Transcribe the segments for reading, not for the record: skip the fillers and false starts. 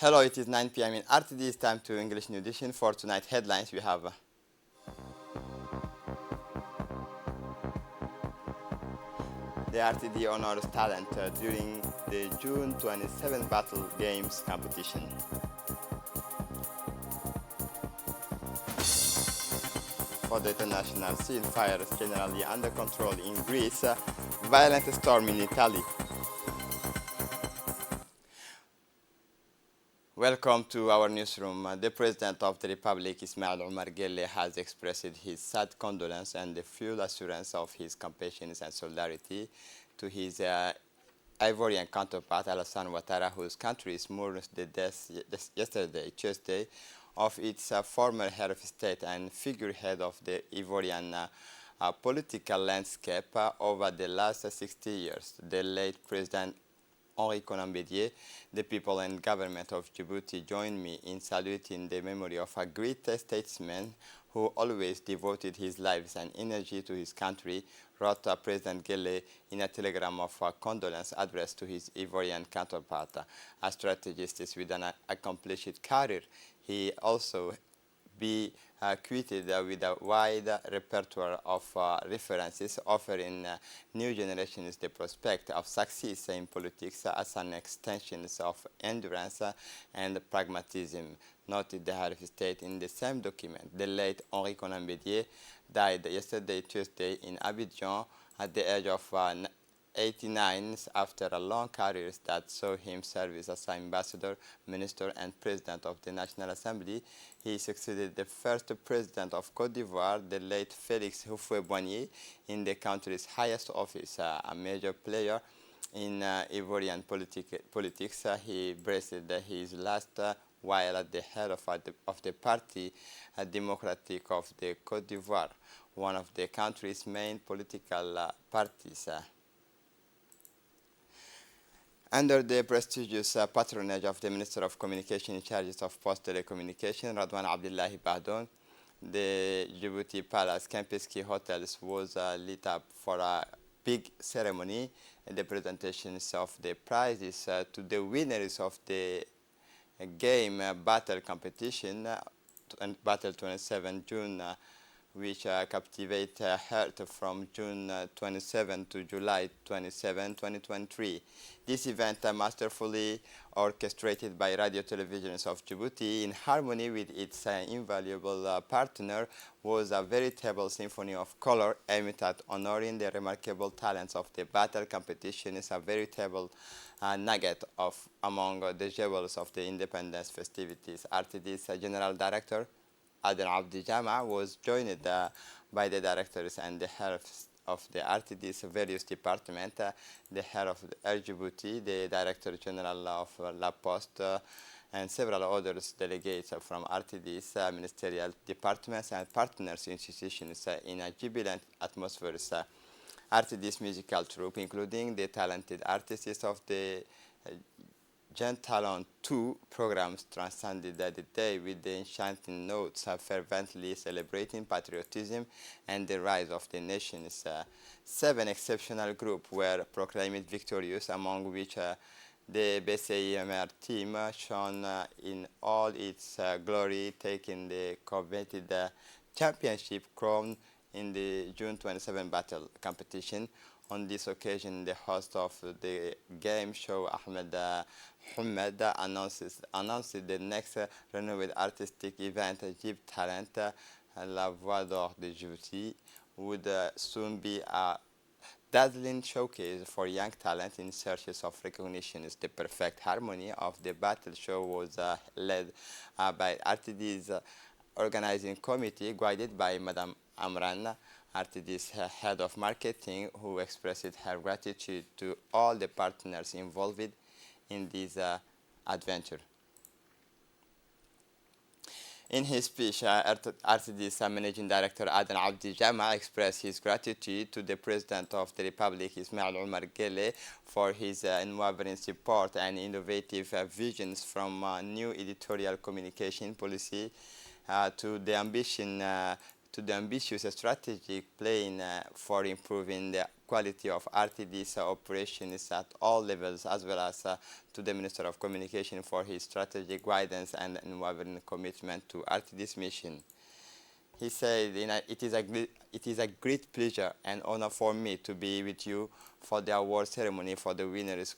Hello, it is 9 p.m. in RTD. It's time to English New Edition. For tonight headlines, we have the RTD honors talent during the June 27 Battle Games competition. For the international scene, fires generally under control in Greece, violent storm in Italy. Welcome to our newsroom. The President of the Republic, Ismail Omar Guelleh, has expressed his sad condolence and the full assurance of his compassion and solidarity to his Ivorian counterpart, Alassane Ouattara, whose country mourned the death yesterday, Tuesday, of its former head of state and figurehead of the Ivorian political landscape over the last 60 years. The late President Henri Konan Bédier, the people and government of Djibouti join me in saluting the memory of a great statesman who always devoted his lives and energy to his country, wrote President Guelleh in a telegram of condolence addressed to his Ivorian counterpart. A strategist with an accomplished career, he also be created with a wide repertoire of references, offering new generations the prospect of success in politics as an extension of endurance and pragmatism, noted the head of state in the same document. The late Henri Konan Bédier died yesterday, Tuesday, in Abidjan at the age of 89 after a long career that saw him serve as ambassador, minister, and president of the National Assembly. He succeeded the first president of Côte d'Ivoire, the late Félix Houphouët-Boigny, in the country's highest office, a major player in Ivorian politics. He breathed his last while at the head of the Parti Democratique of the Côte d'Ivoire, one of the country's main political parties. Under the prestigious patronage of the Minister of Communication in charge of Post Telecommunication, Radwan Abdullahi Bahdon, the Djibouti Palace Kempinski Hotels was lit up for a big ceremony and the presentations of the prizes to the winners of the game battle competition, Battle 27 June, which captivate heart from June 27 to July 27, 2023. This event, masterfully orchestrated by Radio Televisions of Djibouti in harmony with its invaluable partner, was a veritable symphony of color aimed at honoring the remarkable talents of the battle competition. Is a veritable nugget of among the jewels of the independence festivities. RTD's General Director Aden Abdi Jama was joined by the directors and the head of the RTD's various departments, the head of the Air Djibouti, the Director General of La Poste, and several others delegates from RTD's ministerial departments and partners institutions in a jubilant atmosphere. RTD's musical troupe, including the talented artists of the Gen Talent 2 programs, transcended the day with the enchanting notes fervently celebrating patriotism and the rise of the nations. 7 exceptional groups were proclaimed victorious, among which the BCIMR team shone in all its glory, taking the coveted championship crown in the June 27 battle competition. On this occasion, the host of the game show, Ahmed Hamad, announced the next renewed artistic event, Jib Talent, La Voix d'Or de Djibouti, would soon be a dazzling showcase for young talent in search of recognition. The perfect harmony of the battle show was led by RTD's organizing committee, guided by Madame Amran, RTD's head of marketing, who expressed her gratitude to all the partners involved in this adventure. In his speech, RTD's Managing Director Aden Abdi Jama expressed his gratitude to the President of the Republic, Ismail Omar Guelleh, for his unwavering support and innovative visions, from new editorial communication policy to the ambition to the ambitious strategic plan for improving the quality of RTD's operations at all levels, as well as to the Minister of Communication for his strategic guidance and unwavering commitment to RTD's mission. He said, it is a great pleasure and honor for me to be with you for the award ceremony for the winners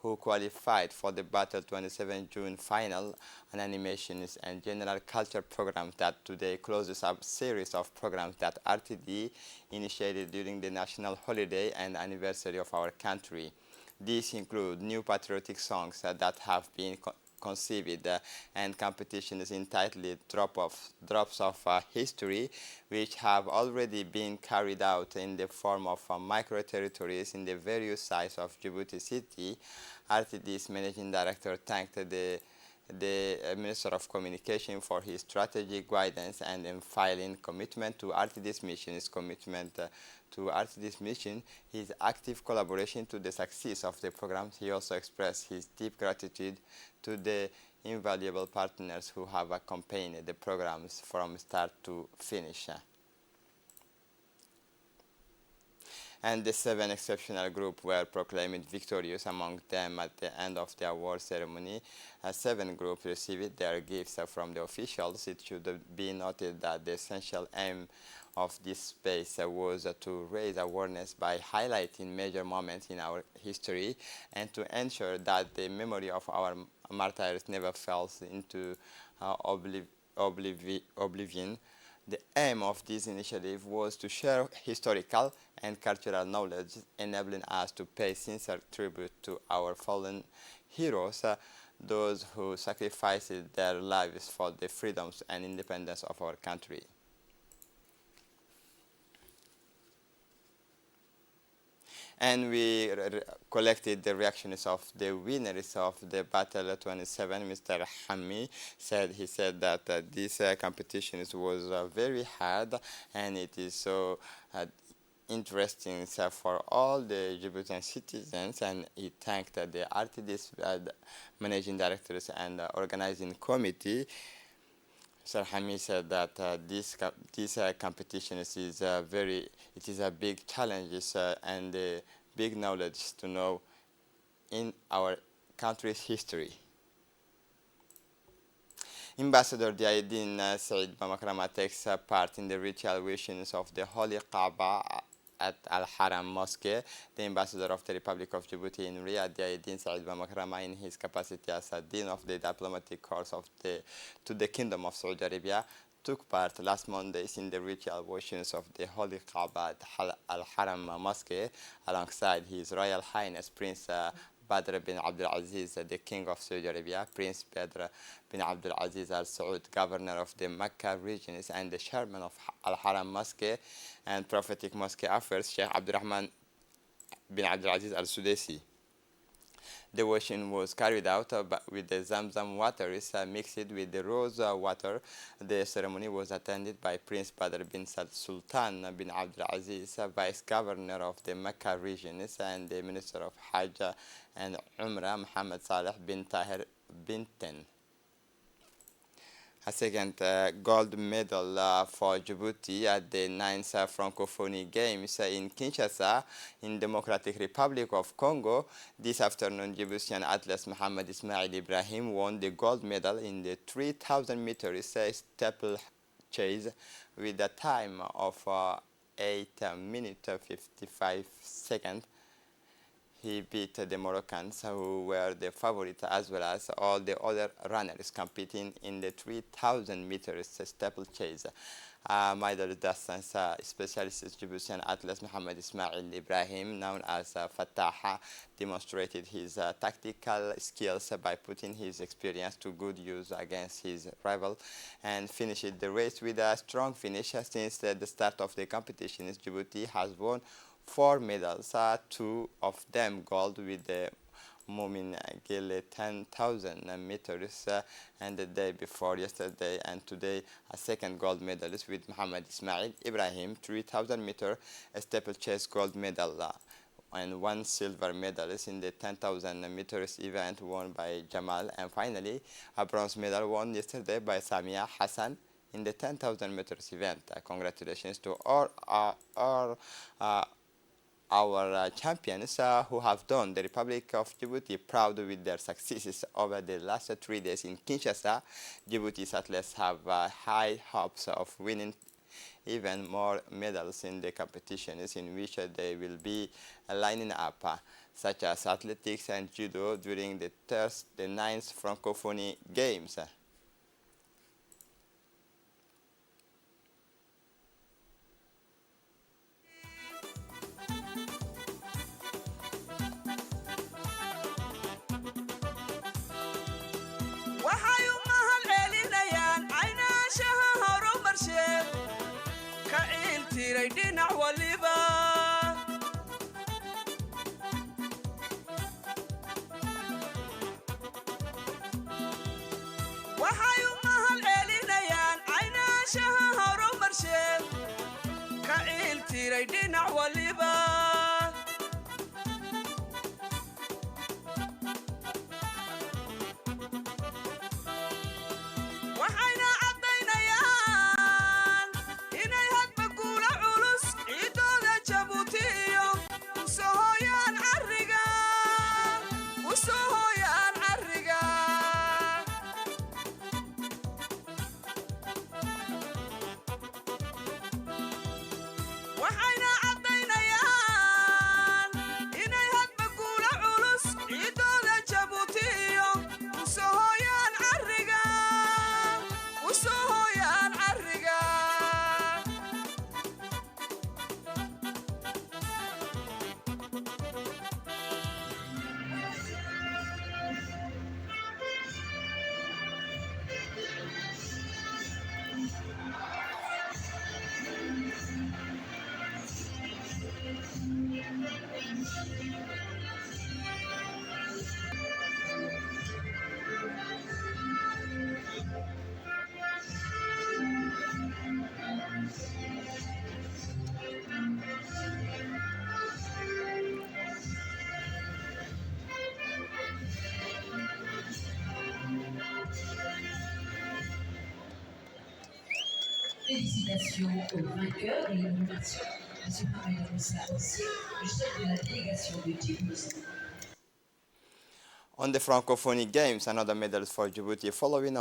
who qualified for the Battle 27 June final on animations and general culture programs that today closes up a series of programs that RTD initiated during the national holiday and anniversary of our country. These include new patriotic songs that have been conceived and competitions entitled Drops of History, which have already been carried out in the form of micro-territories in the various sites of Djibouti City. RTD's managing director thanked the Minister of Communication for his strategic guidance and unfailing commitment to RTD's mission. His commitment to RTD's mission, his active collaboration to the success of the programs. He also expressed his deep gratitude to the invaluable partners who have accompanied the programs from start to finish. And the 7 exceptional groups were proclaimed victorious. Among them, at the end of the award ceremony, 7 groups received their gifts from the officials. It should be noted that the essential aim of this space was to raise awareness by highlighting major moments in our history and to ensure that the memory of our martyrs never falls into oblivion. The aim of this initiative was to share historical and cultural knowledge, enabling us to pay sincere tribute to our fallen heroes, those who sacrificed their lives for the freedoms and independence of our country. And we collected the reactions of the winners of the Battle 27. Mr. Hammi said, that this competition was very hard, and it is so interesting for all the Djiboutian citizens, and he thanked the RTD's managing directors and organizing committee. Sir Hamid said that this competition is a big challenge and big knowledge to know in our country's history. Ambassador Diaidin Said Bamakrama takes part in the ritual wishings of the Holy Kaaba at Al-Haram Mosque. The ambassador of the Republic of Djibouti in Riyadh, Diaidin Said Bamakrama, in his capacity as a dean of the diplomatic corps to the Kingdom of Saudi Arabia, took part last Monday in the ritual washings of the Holy Kaaba at Al-Haram Mosque alongside His Royal Highness Prince Badr bin Abdul Aziz, the King of Saudi Arabia, Prince Badr bin Abdul Aziz Al Saud, Governor of the Mecca region and the Chairman of Al-Haram Mosque and Prophetic Mosque Affairs, Sheikh Abdurrahman bin Abdul Aziz Al Sudesi. The washing was carried out with the Zamzam water mixed with the rose water. The ceremony was attended by Prince Badr bin Sultan bin Abdul Aziz, Vice Governor of the Mecca region, and the Minister of Hajj and Umrah, Muhammad Saleh bin Tahir bin Ten. A second gold medal for Djibouti at the 9th Francophonie Games in Kinshasa, in Democratic Republic of Congo. This afternoon, Djiboutian athlete Mohamed Ismail Ibrahim won the gold medal in the 3,000 meters steeplechase with a time of 8 minutes 55 seconds. He beat the Moroccans, who were the favorite, as well as all the other runners competing in the 3,000 meters steeplechase. Middle distance specialist Djiboutian athlete Mohamed Ismail Ibrahim, known as Fattah, demonstrated his tactical skills by putting his experience to good use against his rival and finished the race with a strong finish. Since the start of the competition, Djibouti has won 4 medals, 2 of them gold with the Momin Gile 10,000 meters and the day before yesterday, and today a second gold medalist with Mohamed Ismail Ibrahim, 3,000 meter steeplechase gold medal and 1 silver medalist in the 10,000 meters event won by Jamal, and finally a bronze medal won yesterday by Samia Hassan in the 10,000 meters event. Congratulations to all our champions who have done the Republic of Djibouti proud with their successes over the last 3 days in Kinshasa. Djibouti's athletes have high hopes of winning even more medals in the competitions in which they will be lining up, such as athletics and judo during the ninth Francophonie Games. waxay u mahad celinayaan caynaashaha horumarsheed ka ciiltiray dhinac waliba waxay u mahad celinayaan caynaashaha horumarsheed ka ciiltiray dhinac waliba waxayna caddaynayaan inay hadba guula culus ciidooda jabuuti iyo u soo hooyaan carriga waxayna caddaynayaan inay hadba guula culus ciidooda jabuuti iyo u soo hooyaan carriga Félicitations aux vainqueurs de l'innovation. Monsieur Mohamed Moussa aussi, le chef de la délégation de Djibouti. On the Francophonie Games, another medal for Djibouti, following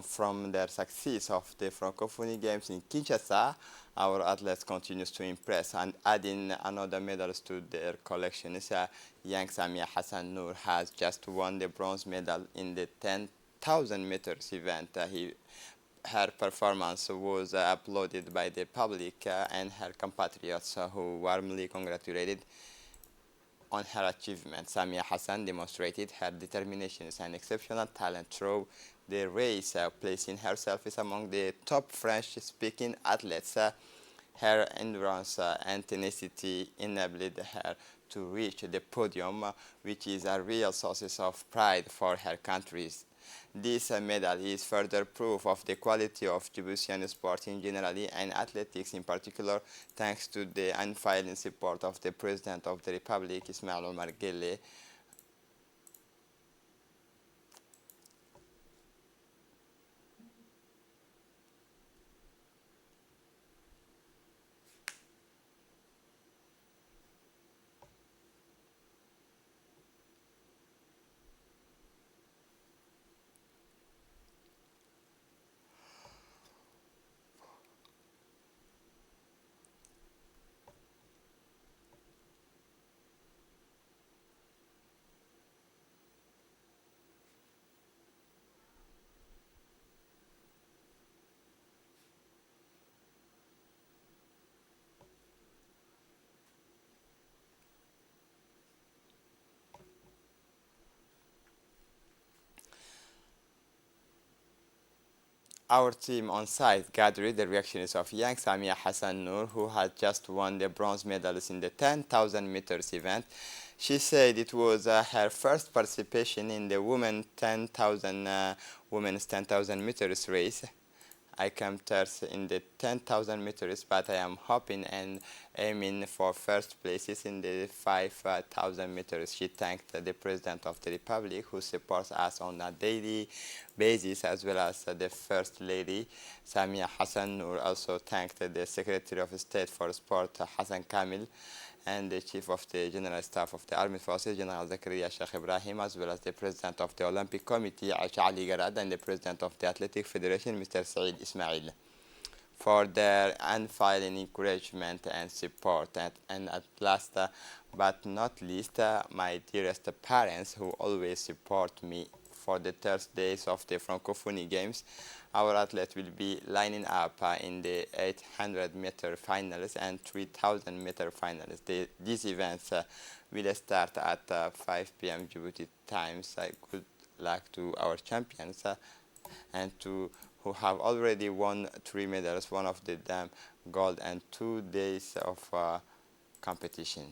from their success of the Francophonie Games in Kinshasa. Our athletes continues to impress, and adding another medals to their collection is young Samia Hassan Noor has just won the bronze medal in the 10,000 meters event. Her performance was applauded by the public and her compatriots who warmly congratulated on her achievement. Samia Hassan demonstrated her determination and exceptional talent through the race, placing herself as among the top French-speaking athletes. Her endurance and tenacity enabled her to reach the podium, which is a real source of pride for her countries. This medal is further proof of the quality of Djiboutian sport in general and athletics in particular, thanks to the unfailing support of the President of the Republic, Ismail Omar Guelleh. Our team on site gathered the reactions of young Samia Hassan Noor, who had just won the bronze medals in the 10,000 meters event. She said it was her first participation in the women's 10,000 meters race, I came third in the 10,000 meters, but I am hoping and aiming for first places in the 5,000 meters. She thanked the President of the Republic, who supports us on a daily basis, as well as the First Lady, Samia Hassan, who also thanked the Secretary of State for Sport, Hassan Kamil, and the Chief of the General Staff of the Armed Forces, General Zakaria Sheikh Ibrahim, as well as the President of the Olympic Committee, Aisha Ali Garad, and the President of the Athletic Federation, Mr. Saeed Ismail, for their unfailing encouragement and support. And at last, but not least, my dearest parents, who always support me. For the third days of the Francophonie Games, our athlete will be lining up in the 800-meter finals and 3,000-meter finals. These events will start at 5 p.m. Djibouti times. Good luck to our champions and to who have already won 3 medals, one of them gold, and 2 days of competition.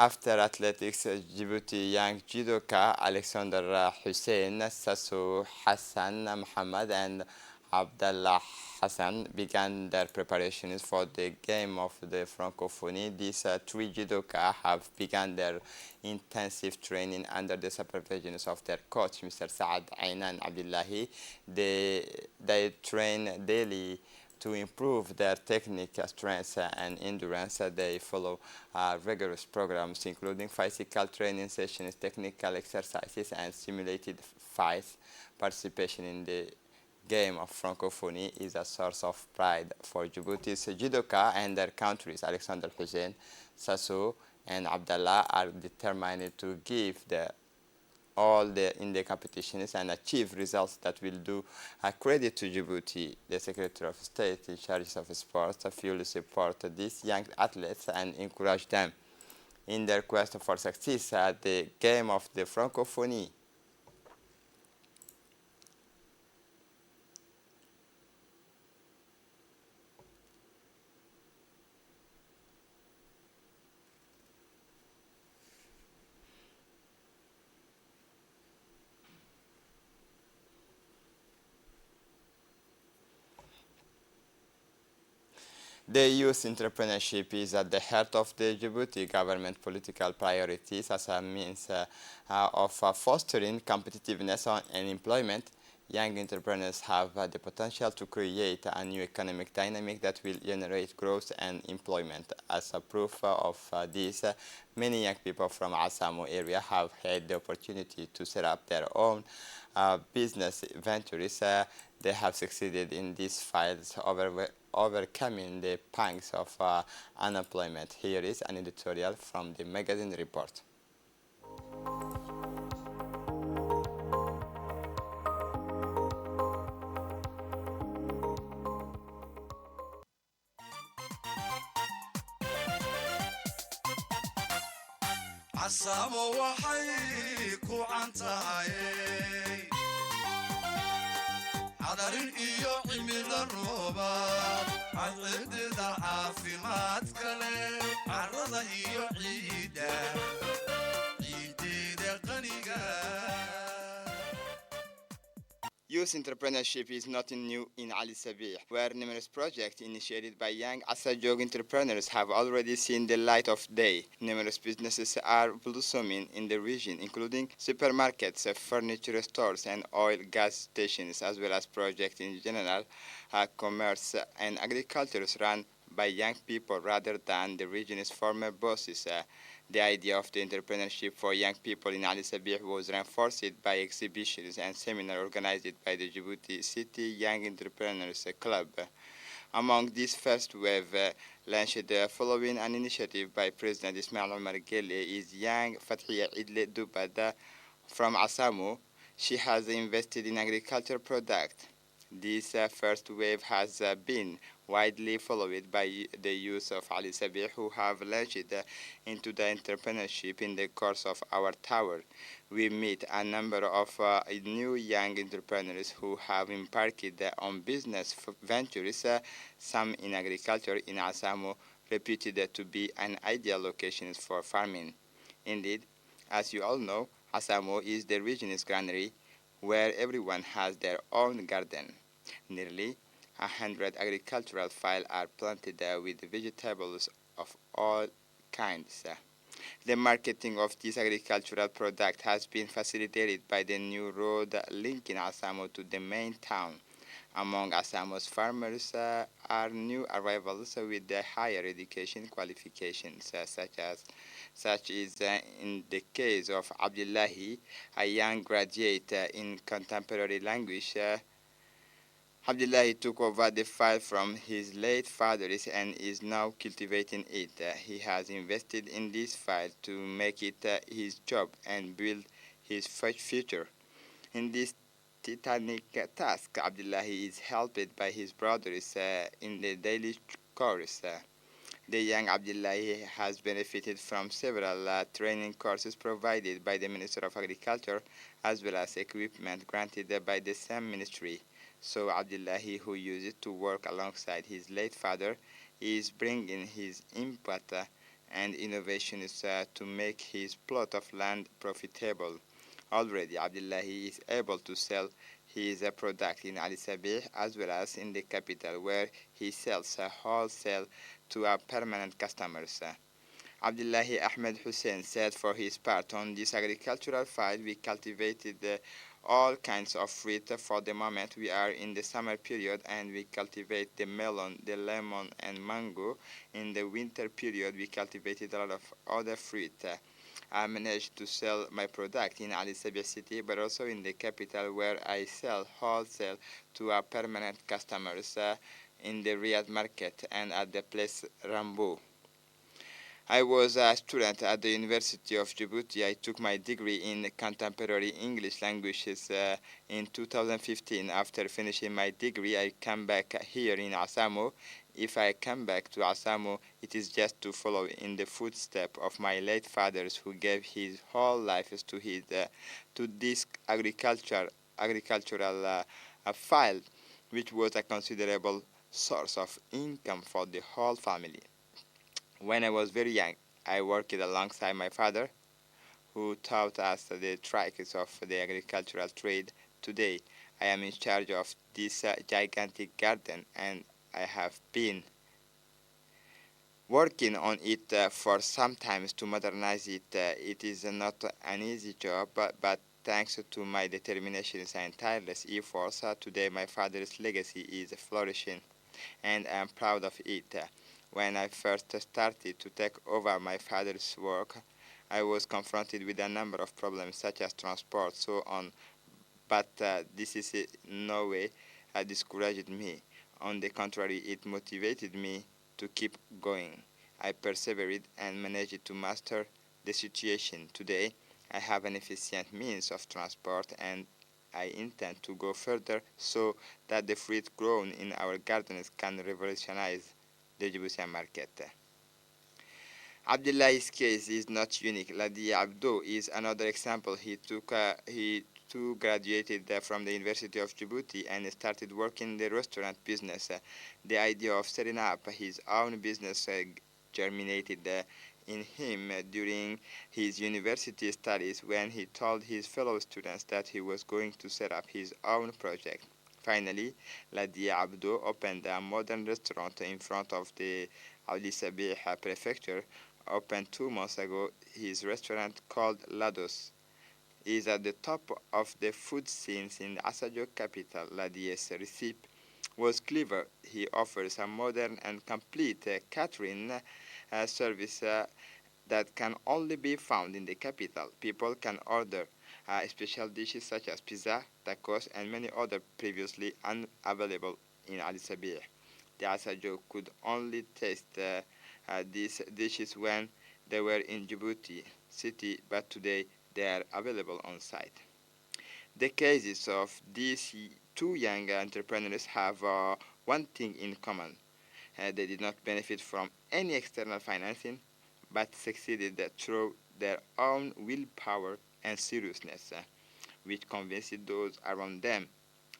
After athletics, Djibouti young judoka Alexander Hussein, Sasso Hassan Muhammad, and Abdallah Hassan began their preparations for the game of the Francophonie. These 3 judoka have begun their intensive training under the supervision of their coach, Mr. Saad Ainan Abdullahi. They train daily to improve their technique, strength, and endurance. They follow rigorous programs, including physical training sessions, technical exercises, and simulated fights. Participation in the game of Francophonie is a source of pride for Djibouti's judoka and their countries. Alexander Hussein, Sasso, and Abdallah are determined to give in the competitions and achieve results that will do credit to Djibouti. The Secretary of State in charge of sports will support these young athletes and encourage them in their quest for success at the game of the Francophonie. The youth entrepreneurship is at the heart of the Djibouti government political priorities as a means of fostering competitiveness and employment. Young entrepreneurs have the potential to create a new economic dynamic that will generate growth and employment. As a proof of this, many young people from Asamo area have had the opportunity to set up their own business ventures. They have succeeded in these fields, overcoming the pangs of unemployment. Here is an editorial from the magazine report. عصامو waxay ku cantahay cadarin iyo cimilo roobaad cadceedda caafimaad kale carrada iyo ciidda ciideeda qaniga. Youth entrepreneurship is nothing new in Ali Sabih, where numerous projects initiated by young Asajog entrepreneurs have already seen the light of day. Numerous businesses are blossoming in the region, including supermarkets, furniture stores, and oil gas stations, as well as projects in general, commerce and agriculture run by young people rather than the region's former bosses. The idea of the entrepreneurship for young people in Ali Sabih was reinforced by exhibitions and seminars organized by the Djibouti City Young Entrepreneurs Club. Among this first wave launched following an initiative by President Ismail Omar Gelle is young Fathia Idle Dubada from Asamo. She has invested in agriculture products. This first wave has been widely followed by the youth of Ali Sabih, who have launched into the entrepreneurship in the course of our tour. We meet a number of new young entrepreneurs who have embarked on business ventures, some in agriculture in Asamo, reputed to be an ideal location for farming. Indeed, as you all know, Asamo is the region's granary, where everyone has their own garden. Nearly 100 agricultural fields are planted with vegetables of all kinds. The marketing of this agricultural product has been facilitated by the new road linking Asamo to the main town. Among Asamo's farmers are new arrivals with higher education qualifications, such is in the case of Abdullahi, a young graduate in contemporary language. Abdullahi took over the file from his late fathers and is now cultivating it. He has invested in this file to make it his job and build his future. In this titanic task, Abdullahi is helped by his brothers in the daily chores. The young Abdullahi has benefited from several training courses provided by the Minister of Agriculture as well as equipment granted by the same ministry. So Abdullahi, who used to work alongside his late father, is bringing his input and innovations to make his plot of land profitable. Already, Abdullahi is able to sell his product in Ali Sabih as well as in the capital, where he sells wholesale to our permanent customers. Abdullahi Ahmed Hussein said for his part, on this agricultural file we cultivated all kinds of fruit. For the moment we are in the summer period and we cultivate the melon, the lemon and mango. In the winter period we cultivated a lot of other fruit. I managed to sell my product in Ali Sabih city, but also in the capital, where I sell wholesale to our permanent customers in the Riyadh market and at the place Rambo. I was a student at the University of Djibouti. I took my degree in contemporary English languages in 2015. After finishing my degree, I came back here in Asamo. If I come back to Asamo, it is just to follow in the footsteps of my late fathers, who gave his whole life to this agricultural file, which was a considerable source of income for the whole family. When I was very young, I worked alongside my father, who taught us the tricks of the agricultural trade. Today, I am in charge of this gigantic garden, and I have been working on it for some time to modernize it. It is not an easy job, but thanks to my determination and tireless efforts, today my father's legacy is flourishing, and I am proud of it. When I first started to take over my father's work, I was confronted with a number of problems such as transport, so on, but this is in no way discouraged me. On the contrary, it motivated me to keep going. I persevered and managed to master the situation. Today, I have an efficient means of transport, and I intend to go further so that the fruit grown in our gardens can revolutionize the Djiboutian market. Abdullahi's case is not unique. Ladi Abdo is another example. He too graduated from the University of Djibouti and started working in the restaurant business. The idea of setting up his own business germinated in him during his university studies, when he told his fellow students that he was going to set up his own project. Finally, Ladia Abdo opened a modern restaurant in front of the Ali Sabih prefecture. Opened 2 months ago, his restaurant called Lados is at the top of the food scenes in the Asajo capital. Ladia's recipe was clever. He offers a modern and complete catering service that can only be found in the capital. People can order special dishes such as pizza, tacos, and many other previously unavailable in Ali Sabih. The Asajo could only taste these dishes when they were in Djibouti city, but today they are available on site. The cases of these 2 young entrepreneurs have one thing in common. They did not benefit from any external financing, but succeeded through their own willpower and seriousness, which convinced those around them.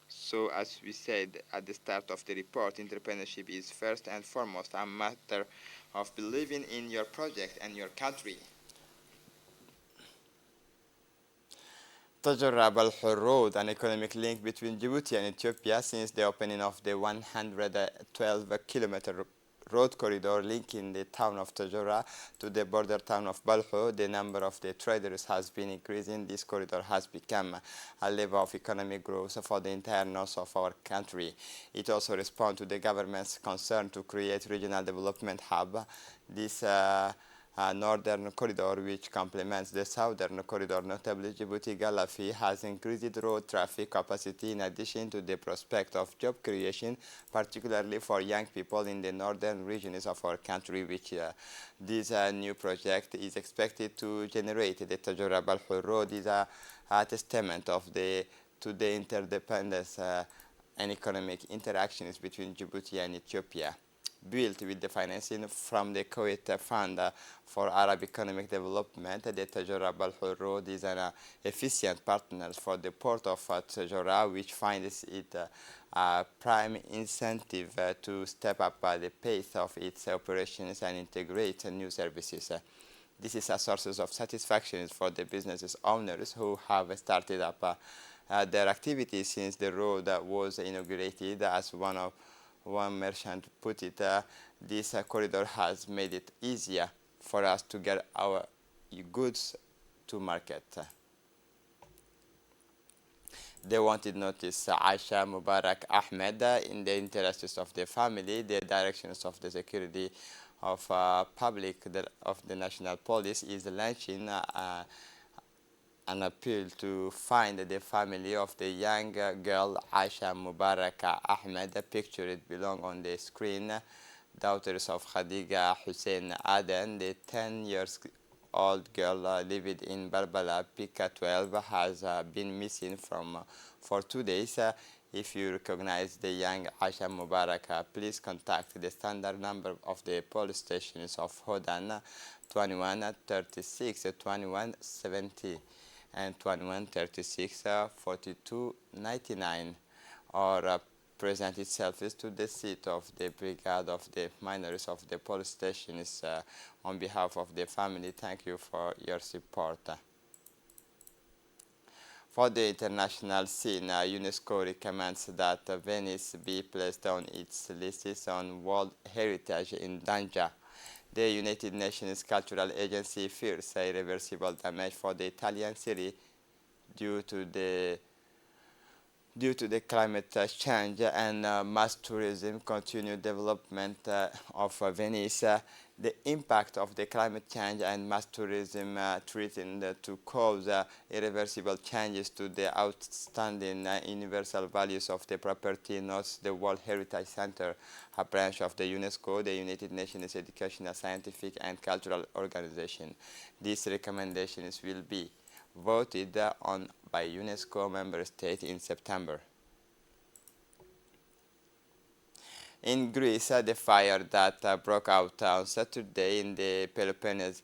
So, as we said at the start of the report, entrepreneurship is first and foremost a matter of believing in your project and your country. Tajorra Balhur Road, an economic link between Djibouti and Ethiopia since the opening of the 112-kilometer road corridor linking the town of Tajorra to the border town of Balhur. The number of the traders has been increasing. This corridor has become a lever of economic growth for the entire north of our country. It also responds to the government's concern to create regional development hub. This northern corridor, which complements the southern corridor, notably Djibouti-Galafi, has increased road traffic capacity in addition to the prospect of job creation, particularly for young people in the northern regions of our country, which this new project is expected to generate. The Tajorra Balhur Road is a testament of to the interdependence and economic interactions between Djibouti and Ethiopia. Built with the financing from the Kuwait Fund for Arab Economic Development, the Tajorra Balhur Road is an efficient partner for the port of Tajorra, which finds it a prime incentive to step up the pace of its operations and integrate new services. This is a source of satisfaction for the business owners who have started up their activities since the road was inaugurated. As one merchant put it, this corridor has made it easier for us to get our goods to market. They wanted notice Aisha Mubarak Ahmed, in the interests of the family, the directions of the security of public of the national police is launching an appeal to find the family of the young girl Aisha Mubarak Ahmed, pictured below on the screen, daughters of Khadija Hussein Aden. The 10-year-old girl lived in Barbala, Pika 12, has been missing for 2 days. If you recognize the young Aisha Mubarak, please contact the standard number of the police stations of Hodan, 21 36 21 70 and 21 36 42 99, or present itself to the seat of the brigade of the minors of the police stations. On behalf of the family, thank you for your support. For the international scene, UNESCO recommends that Venice be placed on its list on World Heritage in danger. The United Nations Cultural Agency fears irreversible damage for the Italian city due to the climate change and mass tourism. Continued development of Venice. The impact of the climate change and mass tourism threatened to cause irreversible changes to the outstanding universal values of the property, notes the World Heritage Center, a branch of the UNESCO, the United Nations Educational, Scientific and Cultural Organization. These recommendations will be voted on by UNESCO member states in September. In Greece, the fire that broke out on Saturday in the Peloponnese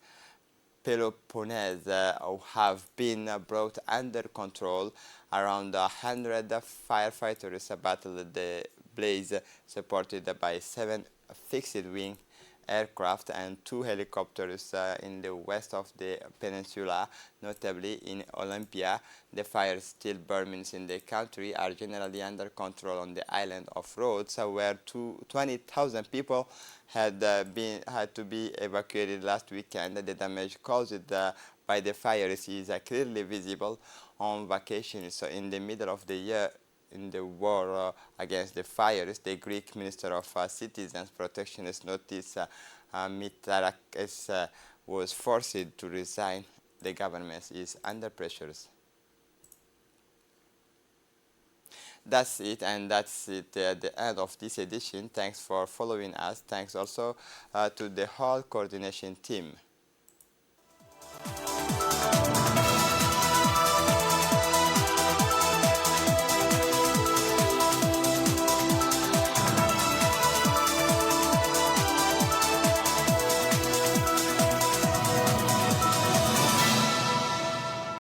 have been brought under control. Around 100 firefighters battled the blaze, supported by 7 fixed-wing aircraft and 2 helicopters in the west of the peninsula, notably in Olympia. The fires still burning in the country are generally under control on the island of Rhodes, where 20,000 people had to be evacuated last weekend. The damage caused by the fires is clearly visible on vacations. So in the middle of the year, in the war against the fires, the Greek Minister of Citizens Protection noticed Mitsotakis was forced to resign. The government is under pressures. That's it, and that's it at the end of this edition. Thanks for following us. Thanks also to the whole coordination team.